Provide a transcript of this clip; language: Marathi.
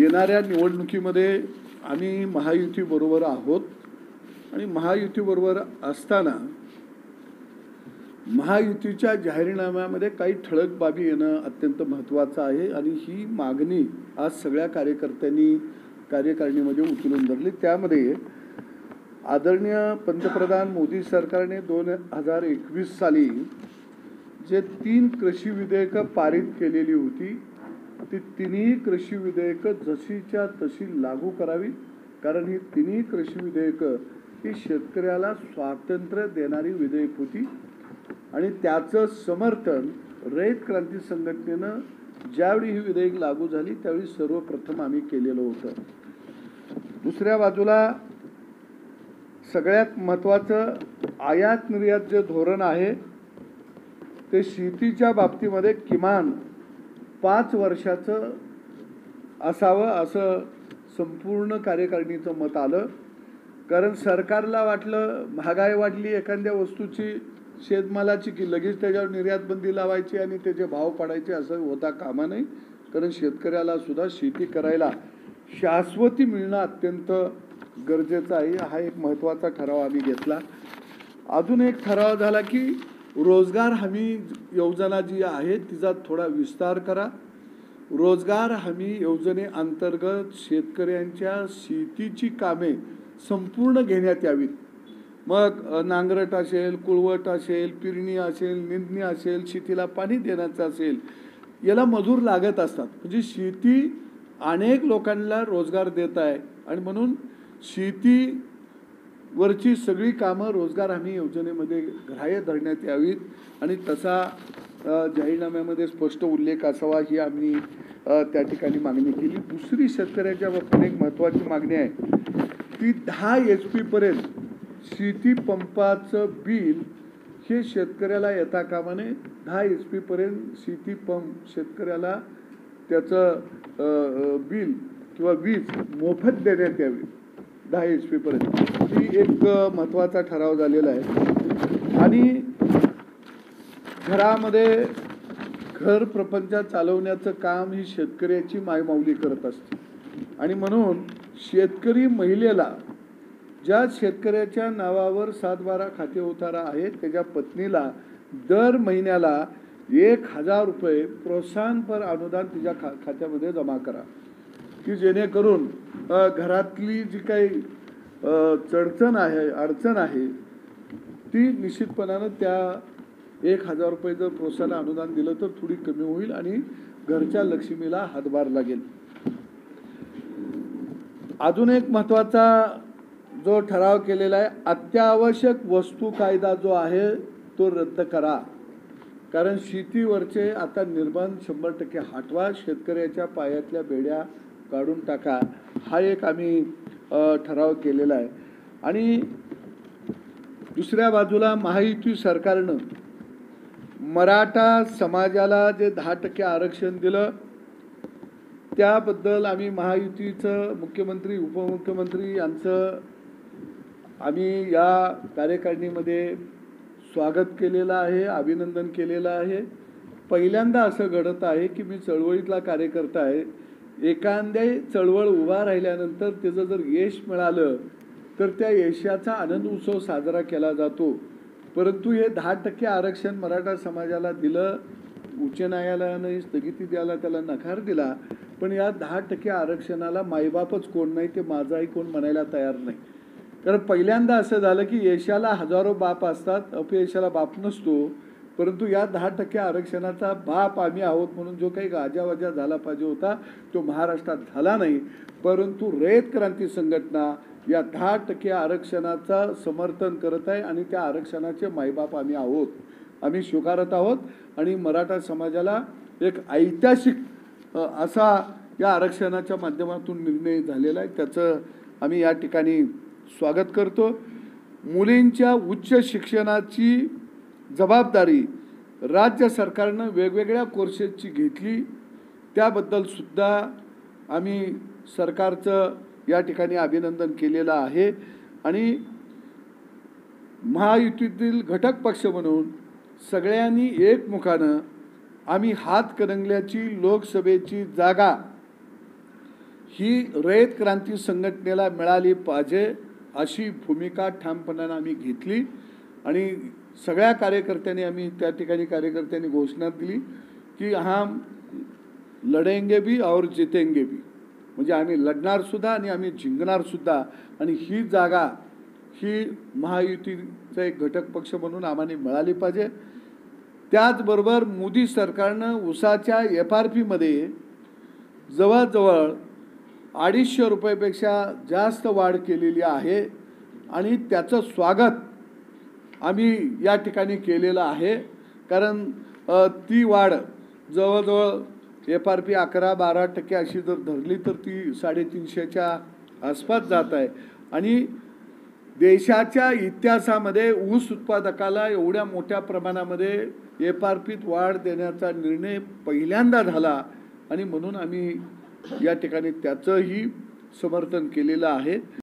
येणाऱ्या निवडणुकीमध्ये आम्ही महायुतीबरोबर आहोत आणि महायुतीबरोबर असताना महायुतीच्या जाहीरनाम्यामध्ये काही ठळक बाबी येणं अत्यंत महत्त्वाचं आहे आणि ही मागणी आज सगळ्या कार्यकर्त्यांनी कार्यकारिणीमध्ये उचलून धरली। त्यामध्ये आदरणीय पंतप्रधान मोदी सरकारने 2021 साली जे 3 कृषी विधेयकं पारित केलेली होती ती तिन्ही कृषी विधेयकं जशीच्या तशी लागू करावी, कारण ही तिन्ही कृषी विधेयकं ही शेतकऱ्याला स्वातंत्र्य देणारी विधेयक होती आणि त्याचं समर्थन रयत क्रांती संघटनेनं ज्यावेळी ही विधेयक लागू झाली त्यावेळी सर्वप्रथम आम्ही केलेलं होतं। दुसऱ्या बाजूला सगळ्यात महत्त्वाचं आयात निर्यात जे धोरण आहे ते शेतीच्या बाबतीमध्ये किमान 5 वर्षाचं असावं असं संपूर्ण कार्यकारिणीचं मत आलं, कारण सरकारला वाटलं महागाई वाढली एखाद्या वस्तूची शेतमालाची की लगेच त्याच्यावर निर्यात बंदी लावायची आणि त्याचे भाव पाडायचे असं होता कामा नये, कारण शेतकऱ्याला सुद्धा शेती करायला शाश्वती मिळणं अत्यंत गरजेचं आहे। हा एक महत्त्वाचा ठराव आम्ही घेतला। अजून एक ठराव झाला की रोजगार हमी योजना जी आहे तिचा थोडा विस्तार करा। रोजगार हमी योजनेअंतर्गत शेतकऱ्यांच्या शेतीची कामे संपूर्ण घेण्यात यावीत। मग नांगरट असेल, कुळवट असेल, पेरणी असेल, निंदणी असेल, शेतीला पाणी देण्याचं असेल, याला मजूर लागत असतात। म्हणजे शेती अनेक लोकांना रोजगार देत आहे आणि म्हणून शेतीवरची सगळी कामं रोजगार हमी योजनेमध्ये ग्राह्य धरण्यात यावीत आणि तसा जाहीरनाम्यामध्ये स्पष्ट उल्लेख असावा ही आम्ही त्या ठिकाणी मागणी केली। दुसरी शेतकऱ्याच्या बाबतीत एक महत्त्वाची मागणी आहे ती 10 HP पर्यंत शेती पंपाचं बिल हे शेतकऱ्याला येता कामा नये। 10 HP पर्यंत शेती पंप शेतकऱ्याला त्याचं बिल किंवा वीज मोफत देण्यात यावी 10 HP पर्यंत। ही एक महत्त्वाचा ठराव झालेला आहे आणि घरामध्ये घर प्रपंच चालवण्याचं काम ही शेतकऱ्याची मायमाऊली करत असते आणि म्हणून शेतकरी महिलेला ज्या शेतकऱ्याच्या नावावर 7/12 खाते उतारा आहे त्याच्या पत्नीला दर महिन्याला 1000 रुपये प्रोत्साहनपर अनुदान तिच्या खात्यामध्ये जमा करा की जेणेकरून घरातली जी काही चढचण आहे अडचण आहे ती निश्चितपणानं त्या 1000 रुपये जर प्रोत्साहन अनुदान दिलं तर थोडी कमी होईल आणि घरच्या लक्ष्मीला हातभार लागेल। अजून एक महत्त्वाचा जो ठराव केलेला आहे अत्यावश्यक वस्तू कायदा जो आहे तो रद्द करा, कारण शेतीवरचे आता निर्बंध 100% हटवा, शेतकऱ्याच्या पायातल्या बेड्या काढून टाका। हा एक आम्ही ठराव केलेला आहे आणि दुसऱ्या बाजूला महायुती सरकारनं मराठा समाजाला जे 10% आरक्षण दिलं त्याबद्दल आम्ही महायुतीचं मुख्यमंत्री उपमुख्यमंत्री यांचं आम्ही या कार्यकारिणीमध्ये स्वागत केलेलं आहे, अभिनंदन केलेलं आहे। पहिल्यांदा असं घडत आहे की मी चळवळीतला कार्यकर्ता आहे, एखाद्या चळवळ उभा राहिल्यानंतर त्याचं जर यश मिळालं तर त्या यशाचा आनंद उत्सव साजरा केला जातो, परंतु हे 10% आरक्षण मराठा समाजाला दिलं, उच्च न्यायालयाने स्थगिती द्यायला त्याला नकार दिला, पण या 10% आरक्षणाला मायबापच कोण नाही, ते माझाही कोण म्हणायला तयार नाही। कारण पहिल्यांदा असं झालं की यशाला हजारो बाप असतात, अपयशाला बाप नसतो, परंतु या 10% आरक्षणाचा बाप आम्ही आहोत म्हणून जो काही गाजावाजा झाला पाहिजे होता तो महाराष्ट्रात झाला नाही, परंतु रयत क्रांती संघटना या 10% आरक्षणाचा समर्थन करत आहे आणि त्या आरक्षणाचे मायबाप आम्ही आहोत, आम्ही स्वीकारत आहोत आणि मराठा समाजाला एक ऐतिहासिक असा या आरक्षणाच्या माध्यमातून निर्णय झालेला आहे, त्याचं आम्ही या ठिकाणी स्वागत करतो। मुलींच्या उच्च शिक्षणाची जबाबदारी राज्य सरकारनं वेगवेगळ्या कोर्सेसची घेतली, त्याबद्दल सुद्धा आम्ही सरकारचं या ठिकाणी अभिनंदन केलेलं आहे आणि महायुतीतील घटक पक्ष म्हणून सगळ्यांनी एकमुखानं आम्ही हातकणंगल्याची लोकसभेची जागा ही रयत क्रांती संघटनेला मिळाली पाहिजे अशी भूमिका ठामपणाने आम्ही घेतली आणि सगळ्या कार्यकर्त्यांनी आम्ही त्या ठिकाणी कार्यकर्त्यांनी घोषणा दिली की हम लढेंगे भी और जितेंगे भी, म्हणजे आम्ही लढणार सुद्धा आणि आम्ही जिंकणार सुद्धा आणि ही जागा ही महायुतीचा एक घटक पक्ष म्हणून आम्हाला मिळाली पाहिजे। त्याचबरोबर मोदी सरकारनं ऊसाच्या FRP मध्ये जवळजवळ 250 रुपयापेक्षा जास्त वाढ केलेली आहे आणि त्याचं स्वागत आम्ही या ठिकाणी केलेलं आहे, कारण ती वाढ जवळजवळ FRP 11-12% अशी जर धरली तर ती 350च्या आसपास जात आहे आणि देशाच्या इतिहासामध्ये ऊस उत्पादकाला एवढ्या मोठ्या प्रमाणामध्ये FRPत वाढ देण्याचा निर्णय पहिल्यांदा झाला आणि म्हणून आम्ही या ठिकाणी त्याचंही समर्थन केलेलं आहे।